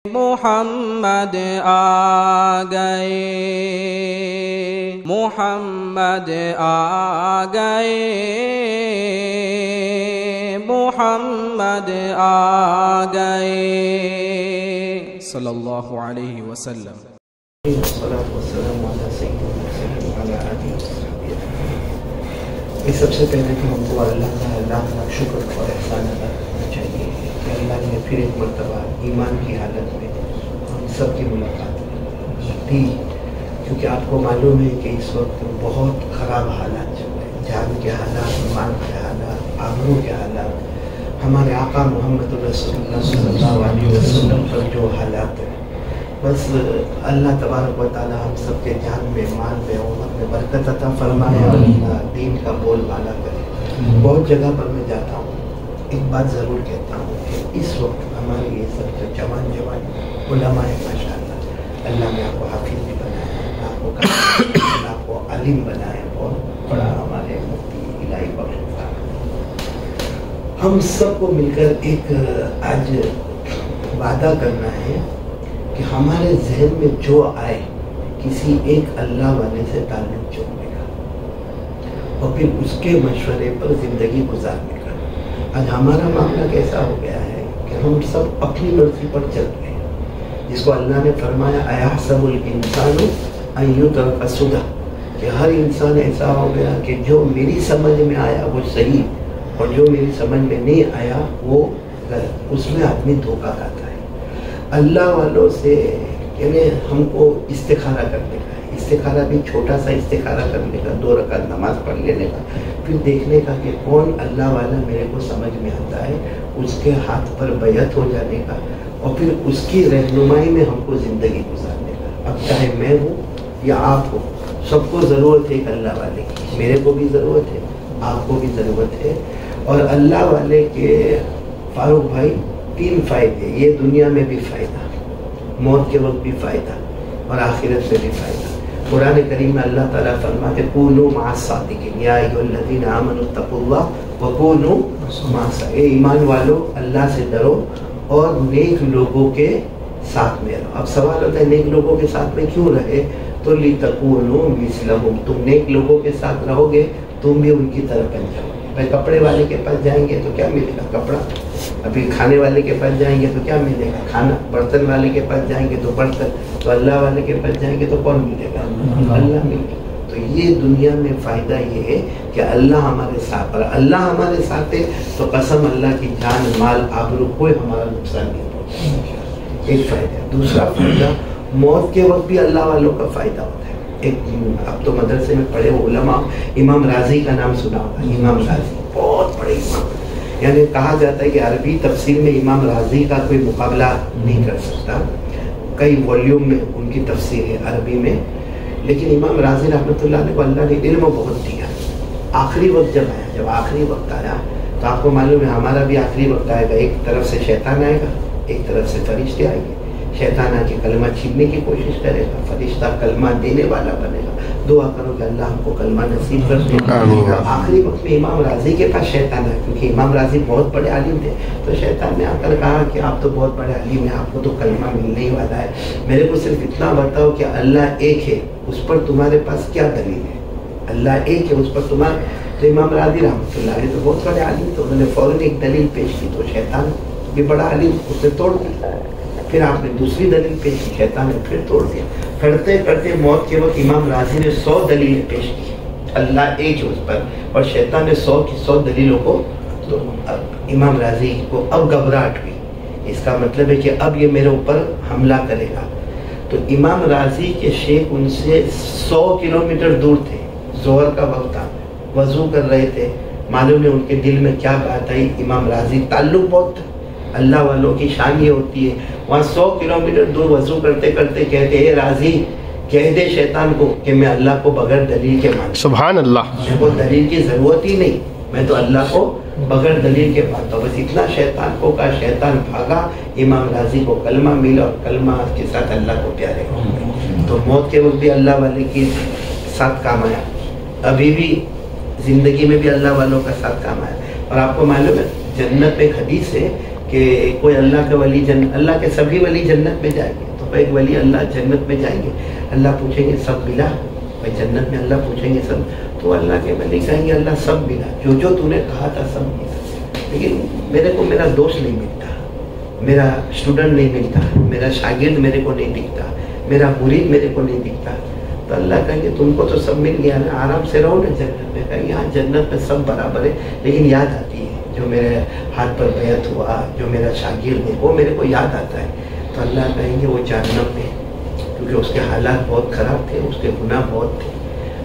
محمد آ گئے، محمد آ گئے، محمد آ گئے صلی اللہ علیہ وسلم۔ سب سے پہلے تو ہم کو اللہ کا شکر اور احسان ادا کرنا چاہیے کہ اللہ نے پھر ایک مرتبہ ایمان کی حالت میں ہم سب کی ملاقات دی، کیونکہ آپ کو معلوم ہے کہ اس وقت بہت خراب حالات چل رہے ہیں، جان کے حالات، مال کے حالات، آبرو کے حالات، ہمارے آقا محمد رسول اللہ صلی اللہ علیہ وسلم پر جو حالات ہیں، بس اللہ تبارک و تعالی ہم سب کے جان میں، مال میں، عمر میں برکت عطا فرمائے اور اللہ دین کا بول بالا کرے۔ بہت جگہ پر میں جاتا ہوں، ایک بات ضرور کہتا ہوں کہ اس وقت ہمارے یہ سب جو جوان علماء ہیں، ماشاء اللہ نے آپ کو حافظ بھی بنایا، آپ کو آپ کو عالم بنایا، بہت بڑا ہمارے مفتی الہی بخش صاحب۔ ہم سب کو مل کر ایک آج وعدہ کرنا ہے کہ ہمارے ذہن میں جو آئے کسی ایک اللہ والے سے تعلق جوڑنے کا اور پھر اس کے مشورے پر زندگی گزارنے کا۔ آج ہمارا معاملہ کیسا ہو گیا ہے کہ ہم سب اپنی مرضی پر چل رہے ہیں، جس کو اللہ نے فرمایا اَيَحْسَبُ الْإِنسَانُ أَن يُتْرَكَ سُدًى، کہ ہر انسان ایسا ہو گیا کہ جو میری سمجھ میں آیا وہ صحیح اور جو میری سمجھ میں نہیں آیا وہ غلط، اس میں آدمی دھوکہ کھاتا ہے۔ اللہ والوں سے یعنی ہم کو استخارہ کرنے کا ہے، استخارہ بھی چھوٹا سا استخارہ کرنے کا، 2 رکعت نماز پڑھ لینے کا، پھر دیکھنے کا کہ کون اللہ والا میرے کو سمجھ میں آتا ہے، اس کے ہاتھ پر بیعت ہو جانے کا اور پھر اس کی رہنمائی میں ہم کو زندگی گزارنے کا۔ اب چاہے میں ہوں یا آپ ہو، سب کو ضرورت ہے ایک اللہ والے کی، میرے کو بھی ضرورت ہے، آپ کو بھی ضرورت ہے۔ اور اللہ والے کے فاروق بھائی 3 فائدے، یہ دنیا میں بھی فائدہ، موت کے وقت بھی فائدہ اور آخرت میں بھی فائدہ۔ قرآن کریم میں اللہ تعالیٰ فرماتے کونوا مع الصادقین یا ایھا الذین آمنوا اتقوا اللہ وکونوا مع الصادقین، اے ایمان والو اللہ سے ڈرو اور نیک لوگوں کے ساتھ میں رہو۔ اب سوال ہوتا ہے نیک لوگوں کے ساتھ میں کیوں رہے؟ تو لتکونوا مثلہم، تم نیک لوگوں کے ساتھ رہو گے تم بھی ان کی طرح بن جاؤ گے۔ بھائی کپڑے والے کے پاس جائیں گے تو کیا ملے گا؟ کپڑا۔ ابھی کھانے والے کے پاس جائیں گے تو کیا ملے گا؟ کھانا۔ برتن والے کے پاس جائیں گے تو برتن۔ تو اللہ والے کے پاس جائیں گے تو کون ملے گا؟ اللہ ملے گا۔ تو یہ دنیا میں فائدہ یہ ہے کہ اللہ ہمارے ساتھ، اور اللہ ہمارے ساتھ ہے تو قسم اللہ کی جان، مال، آبرو کوئی ہمارا نقصان نہیں پہنچے۔ ایک فائدہ۔ دوسرا فائدہ، موت کے وقت بھی اللہ والوں کا فائدہ ہوتا ہے۔ ایک اب تو مدرسے میں پڑھے علماء، امام رازی کا نام سنا ہوگا، امام رازی بہت بڑے امام، یعنی کہا جاتا ہے کہ عربی تفسیر میں امام رازی کا کوئی مقابلہ نہیں کر سکتا، کئی والیوم میں ان کی تفسیر ہے عربی میں۔ لیکن امام رازی رحمۃ اللہ علیہ کو اللہ نے علم بہت دیا۔ آخری وقت جب آخری وقت آیا تو آپ کو معلوم ہے ہمارا بھی آخری وقت آئے گا، ایک طرف سے شیطان آئے گا، ایک طرف سے فرشتے آئیں گے۔ شیطان آ کے کلمہ چھیننے کی کوشش کرے گا، فرشتہ کلمہ دینے والا بنے گا۔ دعا کرو کہ اللہ ہم کو کلمہ نصیب کر دے۔ آخری وقت میں امام راضی کے پاس شیطان ہے، کیونکہ امام راضی بہت بڑے عالم تھے، تو شیطان نے آ کر کہا کہ آپ تو بہت بڑے عالم ہیں، آپ کو تو کلمہ ملنے ہی والا ہے، میرے کو صرف اتنا بتاؤ کہ اللہ ایک ہے، اس پر تمہارے پاس کیا دلیل ہے؟ اللہ ایک ہے، اس پر تمہارے۔ تو امام راضی رحمۃ اللہ علیہ تو بہت بڑے عالم تھے، انہوں نے فوراً ایک دلیل پیش کی، تو شیطان بھی بڑا عالم، اس نے توڑ دی۔ پھر آپ نے دوسری دلیل پیش کی، شیطان نے پھر توڑ دیا۔ کرتے کرتے موت کے وقت امام راضی نے 100 دلیلیں پیش کی، اللہ ایک ہے اس پر، اور شیطان نے 100 کی 100 دلیلوں کو۔ تو اب امام راضی کو اب گھبراہٹ ہوئی، اس کا مطلب ہے کہ اب یہ میرے اوپر حملہ کرے گا۔ تو امام راضی کے شیخ ان سے 100 کلومیٹر دور تھے، ظہر کا وقت تھا، وضو کر رہے تھے، معلوم ہے ان کے دل میں کیا بات آئی۔ امام راضی تعلق بہت تھا، اللہ والوں کی شان یہ ہوتی ہے، وہاں 100 کلومیٹر دور وضو کرتے کرتے کہتے اے راضی کہہ دے شیطان کو کہ میں اللہ کو بغیر دلیل کے مانتا ہوں۔ سبحان اللہ۔ میرے کو دلیل کی ضرورت ہی نہیں، میں تو اللہ کو بغیر دلیل کے مانتا ہوں۔ بس اتنا شیطان کو کہا، شیطان بھاگا، امام راضی کو کلمہ ملا اور کلمہ کے ساتھ اللہ کو پیارے ہو گئے۔ تو موت کے وقت بھی اللہ والے کے ساتھ کام آیا، ابھی بھی زندگی میں بھی اللہ والوں کا ساتھ کام آیا۔ اور آپ کو معلوم ہے جنت میں ایک حدیث ہے کہ کوئی اللہ کا ولی اللہ کے سبھی ولی جنت میں جائیں گے، تو ایک ولی اللہ جنت میں جائیں گے، اللہ پوچھیں گے سب ملا؟ بھائی جنت میں اللہ پوچھیں گے سب، تو اللہ کے ولی کہیں گے اللہ سب ملا، جو تو نے کہا تھا سب ملا، لیکن میرے کو میرا دوست نہیں ملتا، میرا اسٹوڈنٹ نہیں ملتا، میرا شاگرد میرے کو نہیں دکھتا، میرا مرید میرے کو نہیں دکھتا، تو اللہ کہیں گے تم کو تو سب مل گیا نا، آرام سے رہو نا جنت میں۔ کہیں یہاں جنت میں سب برابر ہے، لیکن یاد آتی ہے جو میرے ہاتھ پر بیعت ہوا، جو میرا شاگرد ہے وہ میرے کو یاد آتا ہے، تو اللہ کہیں گے وہ جہنم میں، کیونکہ اس کے حالات بہت خراب تھے، اس کے گناہ بہت تھے،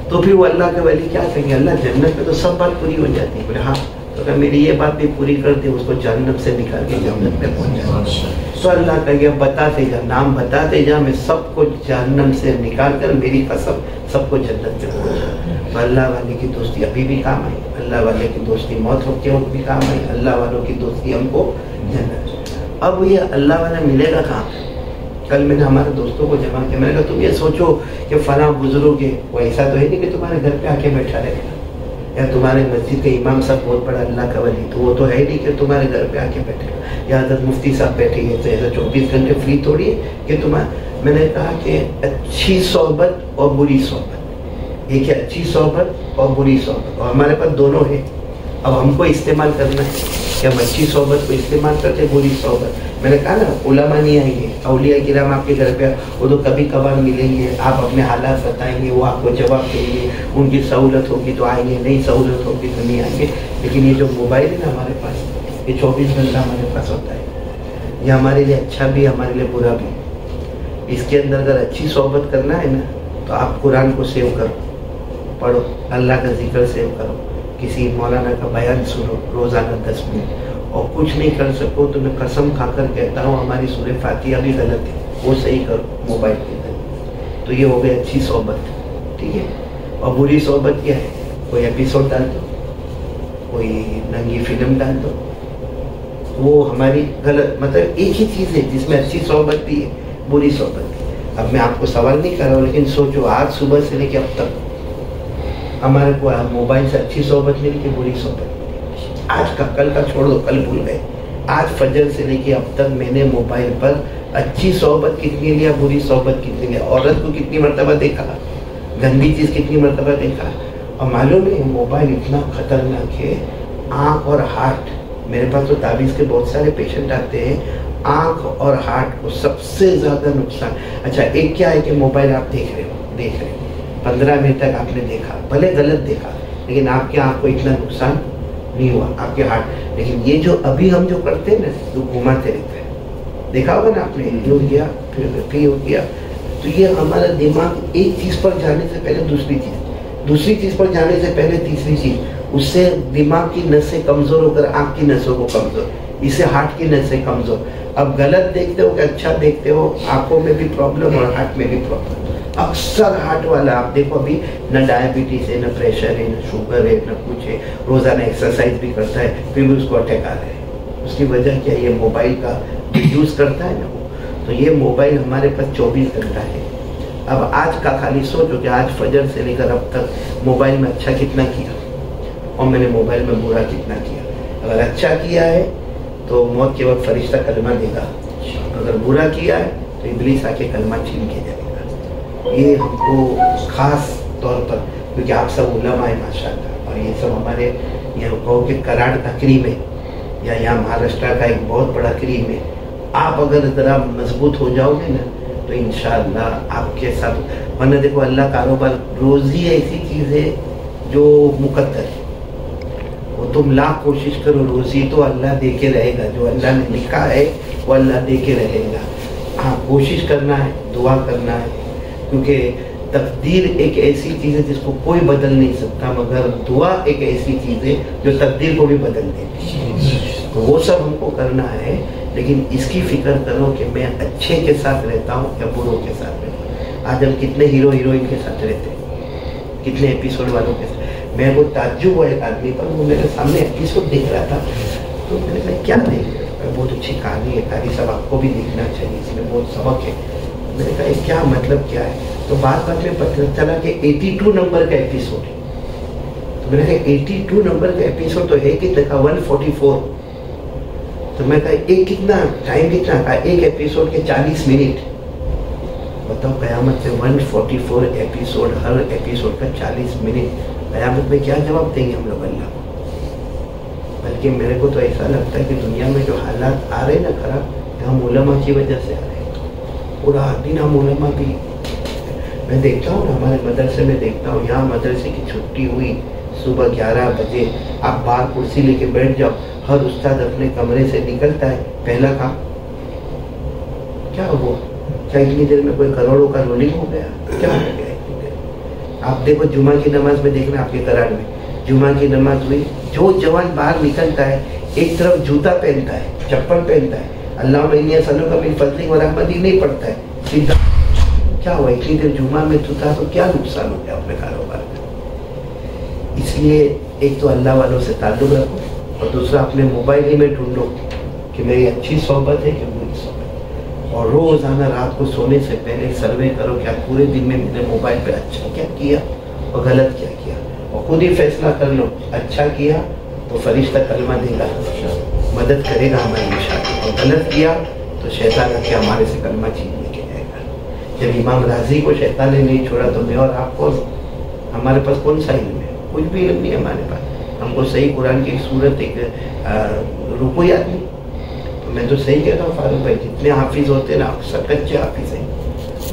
تو پھر وہ اللہ کے ولی کیا کہیں گے اللہ جنت میں تو سب بات پوری ہو جاتی ہے، بولے ہاں، تو اگر میری یہ بات بھی پوری کر دے اس کو جہنم سے نکال کے جنت میں پہنچ جائے، تو اللہ کہے گا بتاتے جا، نام بتاتے جا، میں سب کو جہنم سے نکال کر میری قسم سب کو جنت میں پہنچا۔ تو اللہ والے کی دوستی ابھی بھی کام آئی، اللہ والے کی دوستی موت کے وقت بھی کام آئی، اللہ والوں کی دوستی ہم کو جنت۔ اب یہ اللہ والا ملے گا کہاں؟ کل میں نے ہمارے دوستوں کو جمع کیا، میں نے کہا تم یہ سوچو کہ فلاں بزرگ ہے، وہ ایسا تو ہے نہیں کہ تمہارے گھر پہ آ کے بیٹھا رہے گا، یا تمہارے مسجد کے امام صاحب بہت بڑا اللہ کا ولی، تو وہ تو ہے نہیں کہ تمہارے گھر پہ آ کے بیٹھے گا، یا حضرت مفتی صاحب بیٹھے گے تو ایسا 24 گھنٹے فری تھوڑی ہے کہ میں نے کہا کہ اچھی صحبت اور بری صحبت، ایک ہے اچھی صحبت اور بری صحبت، اور ہمارے پاس دونوں ہے، اب ہم کو استعمال کرنا ہے کہ ہم اچھی صحبت کو استعمال کرتے ہیں، بری صحبت۔ میں نے کہا نا علماء نہیں آئیں گے، اولیاء کرام آپ کے گھر پہ وہ تو کبھی کبھار ملیں گے، آپ اپنے حالات بتائیں گے، وہ آپ کو جواب دیں گے، ان کی سہولت ہوگی تو آئیں گے، نہیں سہولت ہوگی تو نہیں آئیں گے، لیکن یہ جو موبائل ہے نا ہمارے پاس، یہ 24 گھنٹہ ہمارے پاس ہوتا ہے، یہ ہمارے لیے اچھا بھی ہمارے لیے برا بھی۔ اس کے اندر اگر اچھی صحبت کرنا ہے نا تو آپ قرآن کو سیو کرو، پڑھو، اللہ کا ذکر سیو کرو، کسی مولانا کا بیان سنو روزانہ 10 منٹ، اور کچھ نہیں کر سکو تو میں قسم کھا کر کہتا ہوں ہماری سورہ فاتحہ بھی غلط ہے، وہ صحیح کرو موبائل کے اندر، تو یہ ہو گئی اچھی صحبت، ٹھیک ہے۔ اور بری صحبت کیا ہے؟ کوئی ایپیسوڈ ڈال دو، کوئی ننگی فلم ڈال دو، وہ ہماری غلط، مطلب ایک ہی چیز ہے جس میں اچھی صحبت بھی ہے بری صحبت بھی۔ اب میں آپ کو سوال نہیں کر رہا ہوں، لیکن سوچو آج صبح سے لے کے اب تک ہمارے کو موبائل سے اچھی صحبت ملی کہ بری صحبت؟ آج کا، کل کا چھوڑ دو، کل بھول گئے، آج فجر سے لے کے اب تک میں نے موبائل پر اچھی صحبت کتنی لیا، بری صحبت کتنی لیا، عورت کو کتنی مرتبہ دیکھا، گندی چیز کتنی مرتبہ دیکھا۔ اور معلوم ہے موبائل اتنا خطرناک ہے، آنکھ اور ہارٹ، میرے پاس تو تعویذ کے بہت سارے پیشنٹ آتے ہیں، آنکھ اور ہارٹ کو سب سے زیادہ نقصان۔ اچھا ایک کیا ہے کہ موبائل آپ دیکھ رہے ہو 15 منٹ تک آپ نے دیکھا، بھلے غلط دیکھا، لیکن آپ کے آنکھ کو اتنا نقصان نہیں ہوا، آپ کے ہارٹ۔ لیکن یہ جو ابھی ہم جو کرتے ہیں نا، جو گھماتے رہتے ہیں، دیکھا ہوگا نا آپ نے، یوں کیا پھر ہو گیا، تو یہ ہمارا دماغ ایک چیز پر جانے سے پہلے دوسری چیز پر جانے سے پہلے تیسری چیز، اس سے دماغ کی نسیں کمزور ہو کر آنکھ کی نسوں کو کمزور، اس سے ہارٹ کی نسیں کمزور۔ اب غلط دیکھتے ہو کہ اچھا دیکھتے ہو، آنکھوں میں بھی پرابلم اور ہارٹ میں بھی پرابلم۔ اکثر ہارٹ والا آپ دیکھو ابھی نہ ڈائبٹیز ہے، نہ پریشر ہے، نہ شوگر ہے، نہ کچھ ہے، روزانہ ایکسرسائز بھی کرتا ہے پھر بھی اس کو اٹیک آ رہا ہے۔ اس کی وجہ کیا؟ یہ موبائل کا یوز کرتا ہے نا وہ، تو یہ موبائل ہمارے پاس 24 گھنٹہ ہے۔ اب آج کا خالی سوچو کہ آج فجر سے لے کر اب تک موبائل میں اچھا کتنا کیا اور میں نے موبائل میں برا کتنا کیا۔ اگر اچھا کیا ہے تو موت کے وقت فرشتہ کلمہ دے گا، اگر برا کیا ہے تو ابلیس آ کے کلمہ چھین کے جائے گا۔ یہ ہم کو خاص طور پر، کیونکہ آپ سب علماء ہیں ماشاء اللہ، اور یہ سب ہمارے یہ کہو کہ کراڑ کا کریم ہے، یا یہاں مہاراشٹر کا ایک بہت بڑا کریم ہے۔ آپ اگر ذرا مضبوط ہو جاؤ گے نا تو انشاءاللہ آپ کے ساتھ، ورنہ دیکھو اللہ کاروبار، روزی ایسی چیز ہے جو مقدر ہے، وہ تم لاکھ کوشش کرو، روزی تو اللہ دے کے رہے گا، جو اللہ نے لکھا ہے وہ اللہ دے کے رہے گا۔ ہاں کوشش کرنا ہے، دعا کرنا ہے، کیونکہ تقدیر ایک ایسی چیز ہے جس کو کوئی بدل نہیں سکتا، مگر دعا ایک ایسی چیز ہے جو تقدیر کو بھی بدل دیتی ہے۔ تو وہ سب ہم کو کرنا ہے، لیکن اس کی فکر کرو کہ میں اچھے کے ساتھ رہتا ہوں یا بروں کے ساتھ رہتا ہوں۔ آج ہم کتنے ہیرو ہیروئن کے ساتھ رہتے ہیں، کتنے ایپیسوڈ والوں کے ساتھ۔ میں وہ تعجب ہوا ایک آدمی پر، وہ میرے سامنے ایپیسوڈ دیکھ رہا تھا، تو میں نے کہا کیا دیکھ رہے ہو؟ بہت اچھی کہانی ہے، قاری صاحب آپ کو بھی دیکھنا چاہیے، اس میں بہت سبق ہے۔ میں نے کہا کیا مطلب کیا ہے؟ تو بعد میں پتہ چلا کہ 82 نمبر کا ایپیسوڈ ہے۔ تو میں نے کہا 82 نمبر کا ایپیسوڈ تو ہے کہ دیکھا 144، تو میں کہا ایک کتنا ٹائم کتنا کہا ایک ایپیسوڈ کے 40 منٹ. بتاؤ قیامت میں 144 ایپیسوڈ, ہر ایپیسوڈ کا 40 منٹ, قیامت میں کیا جواب دیں گے ہم لوگ اللہ کو؟ بلکہ میرے کو تو ایسا لگتا ہے کہ دنیا میں جو حالات آ رہے نا خراب, ہم علماء کی وجہ سے آ رہے ہیں. پورا دن ہم علماء بھی, میں دیکھتا ہوں نا ہمارے مدرسے میں دیکھتا ہوں, یہاں مدرسے کی چھٹی ہوئی صبح 11 بجے, آپ باہر کرسی لے کے بیٹھ جاؤ, ہر استاد اپنے کمرے سے نکلتا ہے, پہلا کام کیا ہوا؟ کیا اتنی دیر میں کوئی کروڑوں کا رولنگ ہو گیا؟ کیا ہو گیا اتنی دیر؟ آپ دیکھو جمعہ کی نماز میں دیکھنا, آپ کے کراڑ میں جمعہ کی نماز ہوئی, جو جوان باہر نکلتا ہے ایک طرف جوتا پہنتا ہے, چپل پہنتا ہے, اللہم انی اسألک من فضلک ورحمتک نہیں پڑھتا ہے, سیدھا کیا ہوا؟ اتنی دیر جمعہ میں تو تھا تو کیا نقصان ہو گیا اپنے کاروبار میں؟ اس لیے ایک تو اللہ والوں سے تعلق رکھو, اور دوسرا اپنے موبائل ہی میں ڈھونڈو کہ میری اچھی صحبت ہے کہ بری صحبت ہے, اور روزانہ رات کو سونے سے پہلے سروے کرو کہ آج پورے دن میں میں نے موبائل پہ اچھا کیا کیا اور غلط کیا کیا, اور خود ہی فیصلہ کر لو. اچھا کیا تو فرشتہ کلمہ دے گا, مدد کرے گا ہماری انشاءاللہ, اور غلط کیا تو شیطان آ کے ہمارے سے کلمہ چھین کے جائے گا. جب امام راضی کو شیطان نے نہیں چھوڑا تو میں اور آپ کو, ہمارے پاس کون سا علم ہے؟ کچھ بھی علم نہیں ہمارے پاس. ہم کو صحیح قرآن کی ایک صورت, ایک رکو یاد نہیں, تو میں تو صحیح کہتا ہوں فاروق بھائی, جتنے حافظ ہوتے ہیں نا اکثر کچے حافظ ہیں.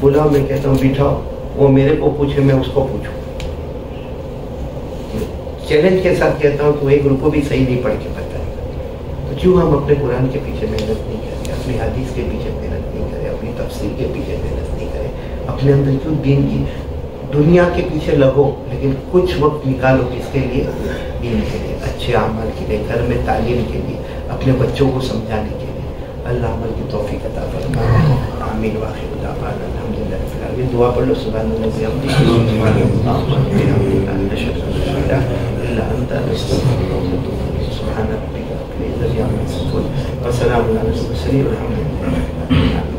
بلاؤ, میں کہتا ہوں بٹھاؤ, وہ میرے کو پوچھے میں اس کو پوچھوں. چیلنج کے ساتھ کہتا ہوں کہ وہ ایک رکو بھی صحیح نہیں پڑھ کے بتائے گا. تو کیوں ہم اپنے قرآن کے پیچھے محنت نہیں کریں, اپنی حدیث کے پیچھے محنت نہیں کریں, اپنی تفسیر کے پیچھے محنت نہیں کریں, اپنے اندر کیوں دین کی دنیا کے پیچھے لگو, لیکن کچھ وقت نکالو کس کے لیے؟ دین کے لیے, اچھے اعمال کے لیے, گھر میں تعلیم کے لیے, اپنے بچوں کو سمجھانے کے لیے. اللہ عمل کی توفیق عطا فرمائے. آمین. واخر دعوانا الحمدللہ رب العالمین. دعا پڑھ لو. سبحان اللہ سبحان ربک رب العزة عما یصفون وسلام علی المرسلین والحمد للہ.